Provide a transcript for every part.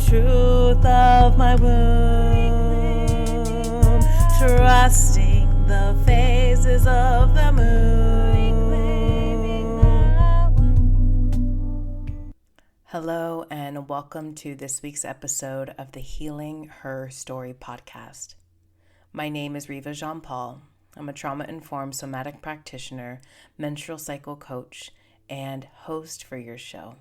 truth of my womb, trusting the phases of the moon. Hello and welcome to this week's episode of the Healing Her Story podcast. My name is Riva Jean-Paul. I'm a trauma-informed somatic practitioner, menstrual cycle coach, and host for your show.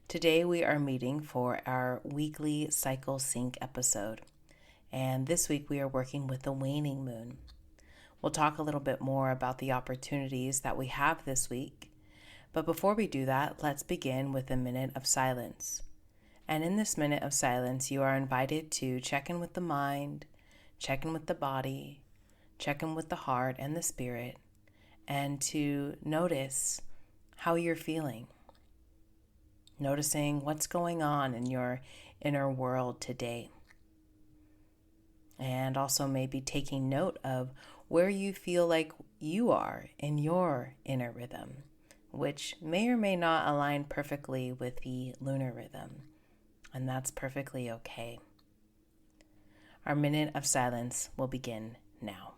Today we are meeting for our weekly cycle sync episode, and this week we are working with the waning moon. We'll talk a little bit more about the opportunities that we have this week, but before we do that, let's begin with a minute of silence. And in this minute of silence, you are invited to check in with the mind, check in with the body, check in with the heart and the spirit, and to notice how you're feeling. Noticing what's going on in your inner world today. And also maybe taking note of where you feel like you are in your inner rhythm, which may or may not align perfectly with the lunar rhythm. And that's perfectly okay. Our minute of silence will begin now.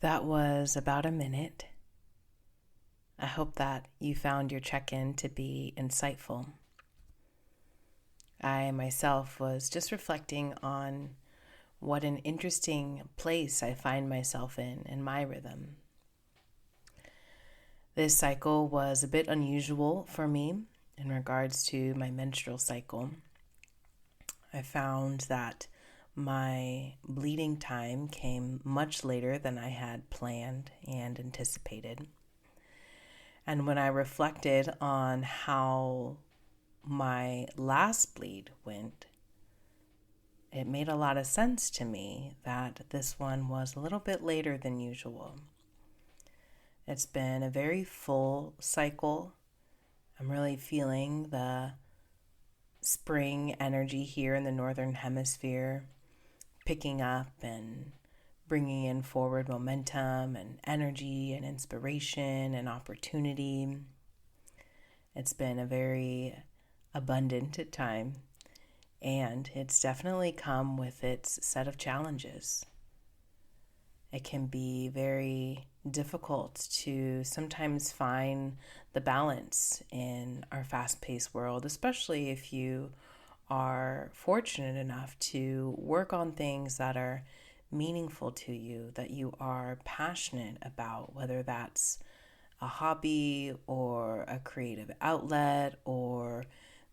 That was about a minute. I hope that you found your check-in to be insightful. I myself was just reflecting on what an interesting place I find myself in my rhythm. This cycle was a bit unusual for me in regards to my menstrual cycle. I found that my bleeding time came much later than I had planned and anticipated. And when I reflected on how my last bleed went, it made a lot of sense to me that this one was a little bit later than usual. It's been a very full cycle. I'm really feeling the spring energy here in the Northern Hemisphere, picking up and bringing in forward momentum and energy and inspiration and opportunity. It's been a very abundant time, and it's definitely come with its set of challenges. It can be very difficult to sometimes find the balance in our fast-paced world, especially if you are fortunate enough to work on things that are meaningful to you, that you are passionate about, whether that's a hobby or a creative outlet, or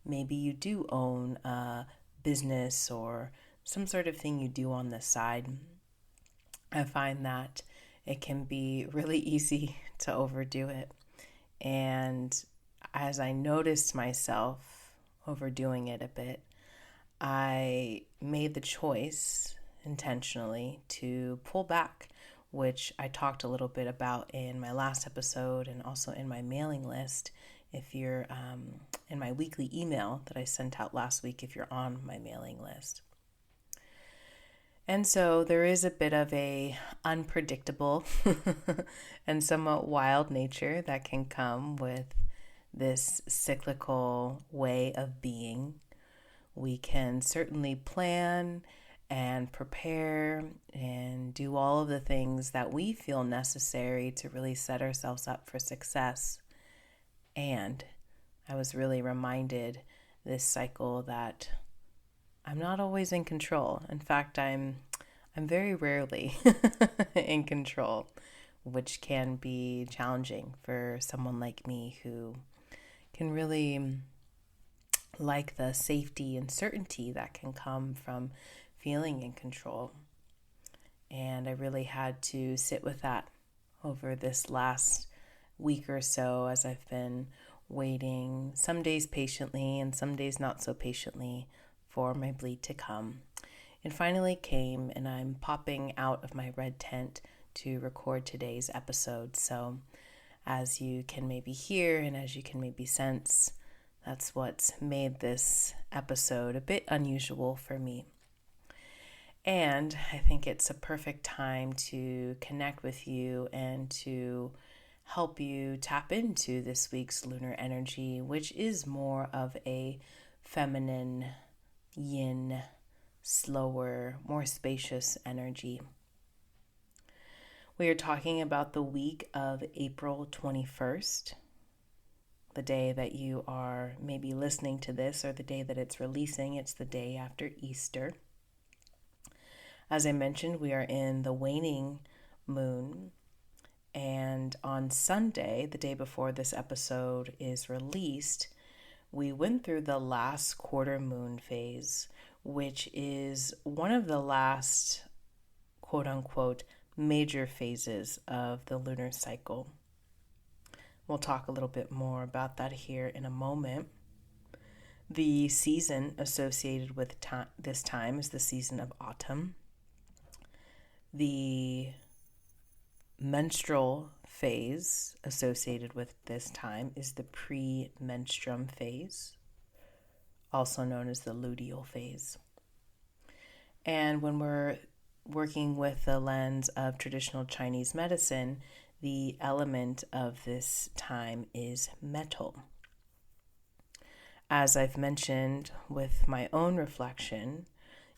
maybe you do own a business or some sort of thing you do on the side. I find that it can be really easy to overdo it. And as I noticed myself overdoing it a bit, I made the choice intentionally to pull back, which I talked a little bit about in my last episode and also in my mailing list. If you're in my weekly email that I sent out last week, if you're on my mailing list. And so there is a bit of a unpredictable and somewhat wild nature that can come with this cyclical way of being. We can certainly plan and prepare and do all of the things that we feel necessary to really set ourselves up for success. And I was really reminded this cycle that I'm not always in control. In fact, I'm very rarely in control, which can be challenging for someone like me who can really like the safety and certainty that can come from feeling in control. And I really had to sit with that over this last week or so as I've been waiting, some days patiently and some days not so patiently, for my bleed to come. It finally came, and I'm popping out of my red tent to record today's episode. So as you can maybe hear and as you can maybe sense, that's what's made this episode a bit unusual for me. And I think it's a perfect time to connect with you and to help you tap into this week's lunar energy, which is more of a feminine, yin, slower, more spacious energy. We are talking about the week of April 21st, the day that you are maybe listening to this, or the day that it's releasing. It's the day after Easter. As I mentioned, we are in the waning moon, and on Sunday, the day before this episode is released, we went through the last quarter moon phase, which is one of the last, quote unquote, major phases of the lunar cycle. We'll talk a little bit more about that here in a moment. The season associated with this time is the season of autumn. The menstrual phase associated with this time is the premenstruum phase, also known as the luteal phase. And when we're working with the lens of traditional Chinese medicine, the element of this time is metal. As I've mentioned with my own reflection,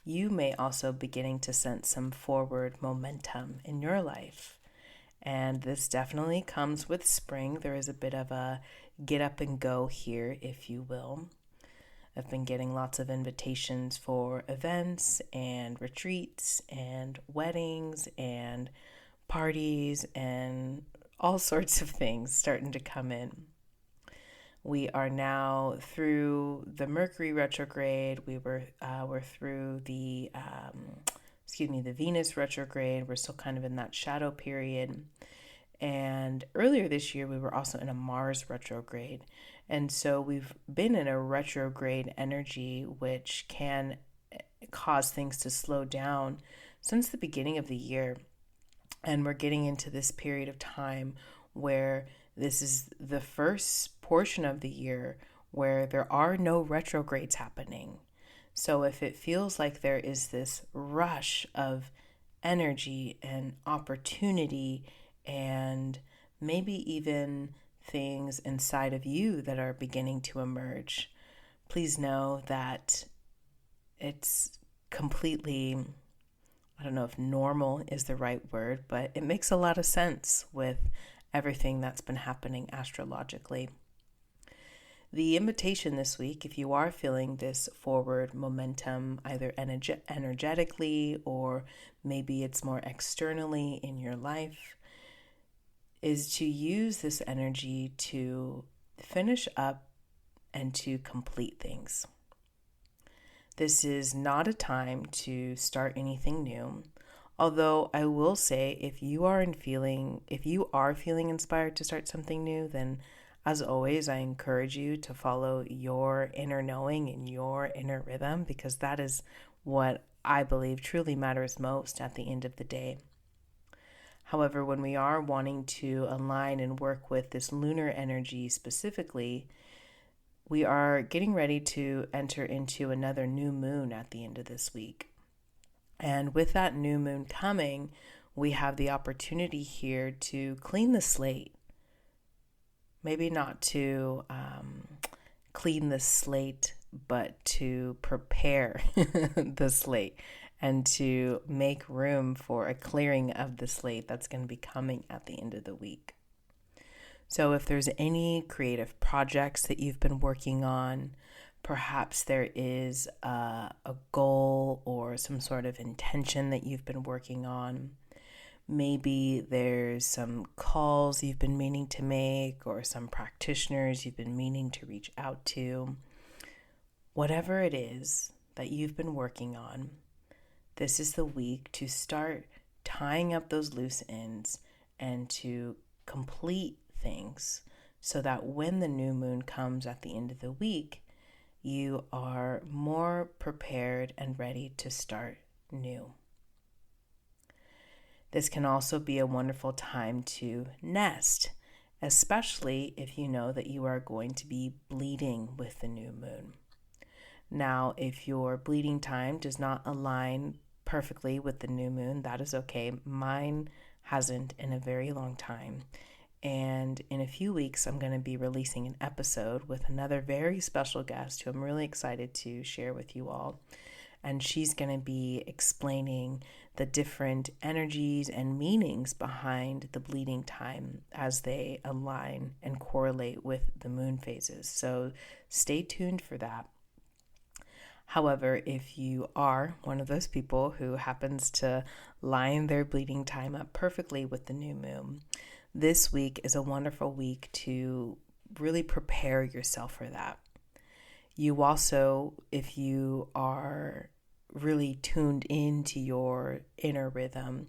you may also be beginning to sense some forward momentum in your life. And this definitely comes with spring. There is a bit of a get up and go here, if you will. I've been getting lots of invitations for events and retreats and weddings and parties and all sorts of things starting to come in. We are now through the Mercury retrograde. We're through the Venus retrograde. We're still kind of in that shadow period. And earlier this year, we were also in a Mars retrograde. And so we've been in a retrograde energy, which can cause things to slow down since the beginning of the year. And we're getting into this period of time where this is the first portion of the year where there are no retrogrades happening. So if it feels like there is this rush of energy and opportunity and maybe even things inside of you that are beginning to emerge, please know that it's completely, I don't know if normal is the right word, but it makes a lot of sense with everything that's been happening astrologically. The invitation this week, if you are feeling this forward momentum, either energetically or maybe it's more externally in your life, is to use this energy to finish up and to complete things. This is not a time to start anything new. Although I will say, if you are feeling inspired to start something new, then as always, I encourage you to follow your inner knowing and your inner rhythm, because that is what I believe truly matters most at the end of the day. However, when we are wanting to align and work with this lunar energy specifically, we are getting ready to enter into another new moon at the end of this week. And with that new moon coming, we have the opportunity here to clean the slate. Maybe not to clean the slate, but to prepare the slate and to make room for a clearing of the slate that's going to be coming at the end of the week. So if there's any creative projects that you've been working on, perhaps there is a goal or some sort of intention that you've been working on. Maybe there's some calls you've been meaning to make or some practitioners you've been meaning to reach out to. Whatever it is that you've been working on, this is the week to start tying up those loose ends and to complete things so that when the new moon comes at the end of the week, you are more prepared and ready to start new. This can also be a wonderful time to nest, especially if you know that you are going to be bleeding with the new moon. Now, if your bleeding time does not align perfectly with the new moon, that is okay. Mine hasn't in a very long time. And in a few weeks, I'm going to be releasing an episode with another very special guest who I'm really excited to share with you all. And she's going to be explaining the different energies and meanings behind the bleeding time as they align and correlate with the moon phases. So stay tuned for that. However, if you are one of those people who happens to line their bleeding time up perfectly with the new moon, this week is a wonderful week to really prepare yourself for that. You also, if you are really tuned into your inner rhythm,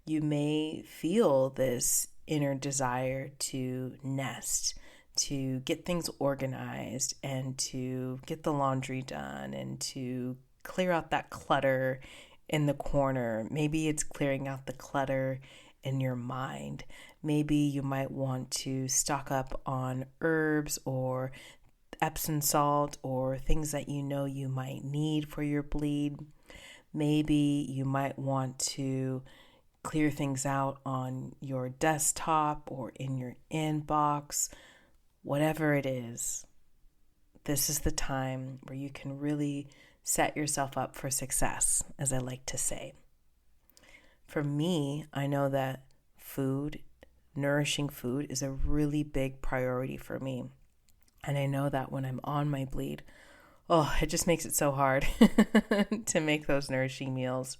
you may feel this inner desire to nest, to get things organized and to get the laundry done and to clear out that clutter in the corner. Maybe it's clearing out the clutter in your mind. Maybe you might want to stock up on herbs or Epsom salt or things that you know you might need for your bleed. Maybe you might want to clear things out on your desktop or in your inbox. Whatever it is, this is the time where you can really set yourself up for success, as I like to say. For me, I know that food, nourishing food, is a really big priority for me. And I know that when I'm on my bleed, it just makes it so hard to make those nourishing meals.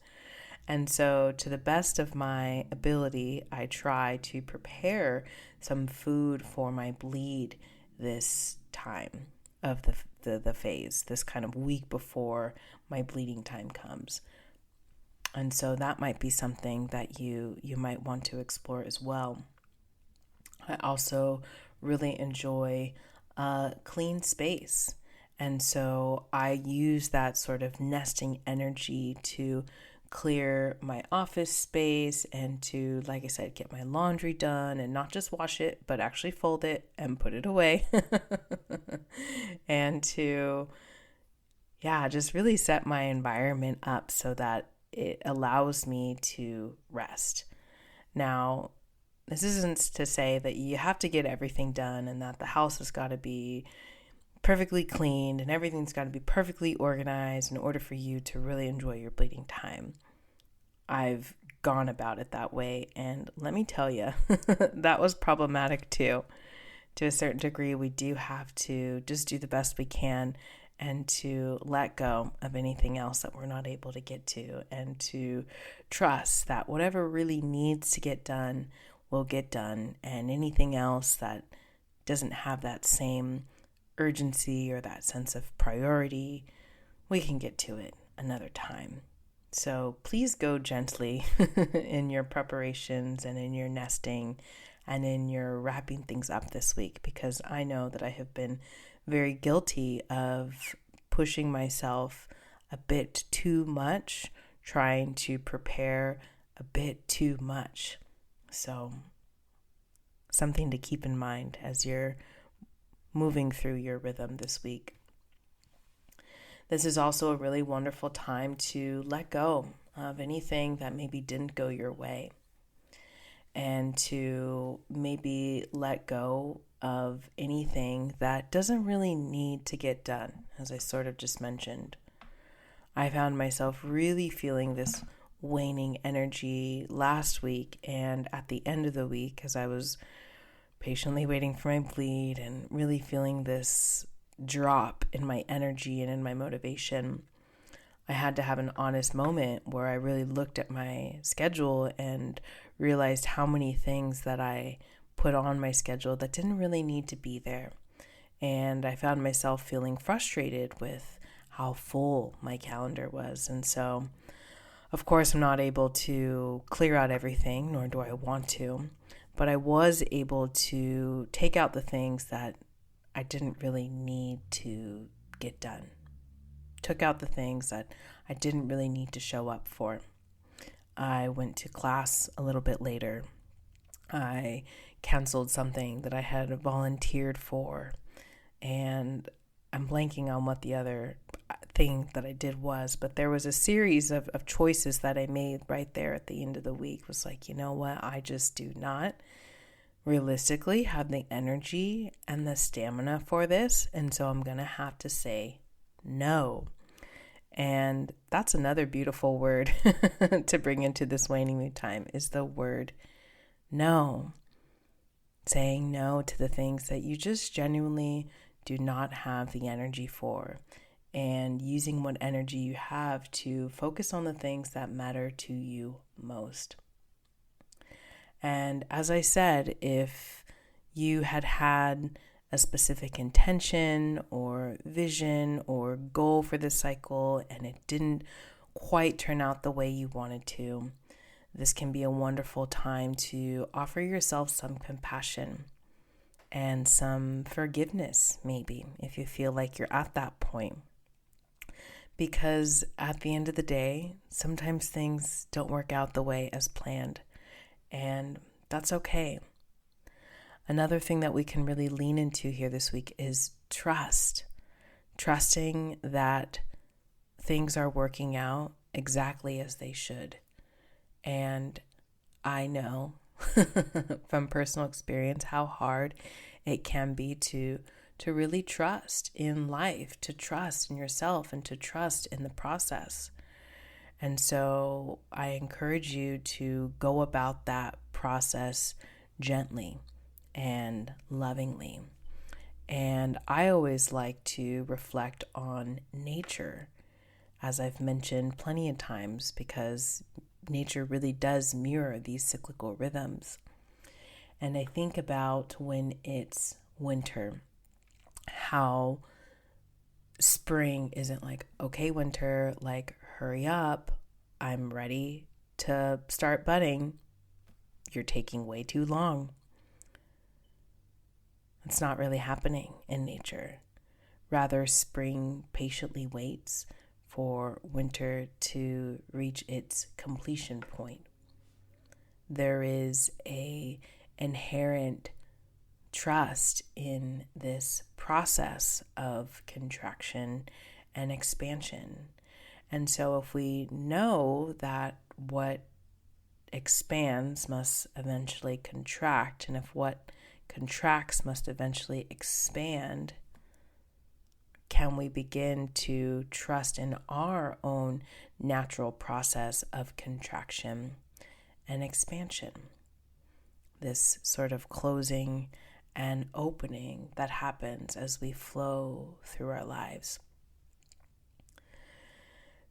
And so to the best of my ability, I try to prepare some food for my bleed this time of the phase, this kind of week before my bleeding time comes. And so that might be something that you might want to explore as well. I also really enjoy clean space. And so I use that sort of nesting energy to clear my office space and to, like I said, get my laundry done and not just wash it, but actually fold it and put it away. And to, just really set my environment up so that it allows me to rest. Now, this isn't to say that you have to get everything done and that the house has got to be perfectly cleaned and everything's got to be perfectly organized in order for you to really enjoy your bleeding time. I've gone about it that way, and let me tell you, that was problematic too. To a certain degree, we do have to just do the best we can and to let go of anything else that we're not able to get to, and to trust that whatever really needs to get done will get done, and anything else that doesn't have that same urgency or that sense of priority, we can get to it another time. So please go gently in your preparations and in your nesting and in your wrapping things up this week, because I know that I have been very guilty of pushing myself a bit too much, trying to prepare a bit too much. So something to keep in mind as you're moving through your rhythm this week. This is also a really wonderful time to let go of anything that maybe didn't go your way, and to maybe let go of anything that doesn't really need to get done, as I sort of just mentioned. I found myself really feeling this waning energy last week, and at the end of the week, as I was patiently waiting for my bleed and really feeling this drop in my energy and in my motivation, I had to have an honest moment where I really looked at my schedule and realized how many things that I put on my schedule that didn't really need to be there. And I found myself feeling frustrated with how full my calendar was. And so, of course, I'm not able to clear out everything, nor do I want to, but I was able to take out the things that I didn't really need to get done. Took out the things that I didn't really need to show up for. I went to class a little bit later. I canceled something that I had volunteered for, and I'm blanking on what the other thing that I did was, but there was a series of choices that I made right there at the end of the week. Was like, you know what, I just do not realistically have the energy and the stamina for this, and so I'm gonna have to say no. And that's another beautiful word to bring into this waning mood time, is the word no. Saying no to the things that you just genuinely do not have the energy for, and using what energy you have to focus on the things that matter to you most. And as I said, if you had a specific intention or vision or goal for this cycle and it didn't quite turn out the way you wanted to, this can be a wonderful time to offer yourself some compassion and some forgiveness, maybe, if you feel like you're at that point. Because at the end of the day, sometimes things don't work out the way as planned, and that's okay. Another thing that we can really lean into here this week is trust. Trusting that things are working out exactly as they should. And I know from personal experience how hard it can be to really trust in life, to trust in yourself, and to trust in the process. And so I encourage you to go about that process gently and lovingly. And I always like to reflect on nature, as I've mentioned plenty of times, because nature really does mirror these cyclical rhythms. And I think about when it's winter, how spring isn't like, okay, winter, like, hurry up, I'm ready to start budding. You're taking way too long. It's not really happening in nature. Rather, spring patiently waits for winter to reach its completion point. There is a inherent trust in this process of contraction and expansion. And so if we know that what expands must eventually contract, and if what contracts must eventually expand, can we begin to trust in our own natural process of contraction and expansion? This sort of closing and opening that happens as we flow through our lives.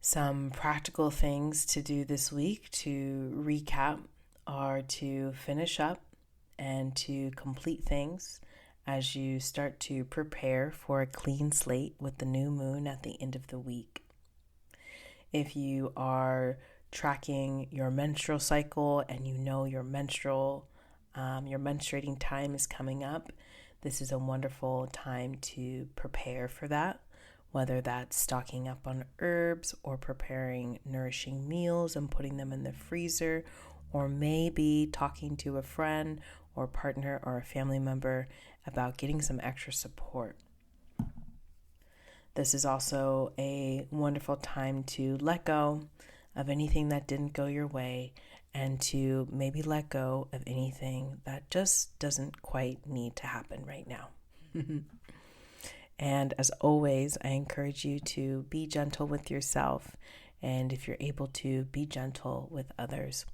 Some practical things to do this week to recap are to finish up and to complete things as you start to prepare for a clean slate with the new moon at the end of the week. If you are tracking your menstrual cycle and you know your menstruating time is coming up, this is a wonderful time to prepare for that, whether that's stocking up on herbs or preparing nourishing meals and putting them in the freezer, or maybe talking to a friend or partner or a family member about getting some extra support. This is also a wonderful time to let go of anything that didn't go your way, and to maybe let go of anything that just doesn't quite need to happen right now. And as always, I encourage you to be gentle with yourself, and if you're able to, be gentle with others.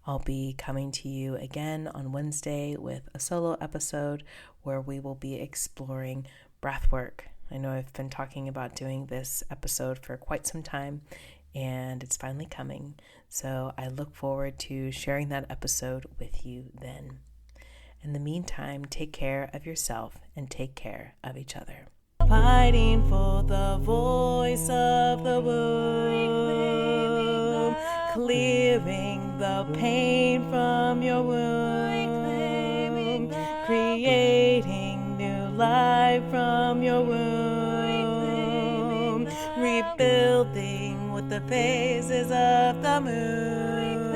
I'll be coming to you again on Wednesday with a solo episode where we will be exploring breath work. I know I've been talking about doing this episode for quite some time, and it's finally coming. So I look forward to sharing that episode with you then. In the meantime, take care of yourself and take care of each other. Fighting for the voice of the womb, clearing the pain from your womb, creating new life from your womb, rebuilding with the phases of the moon.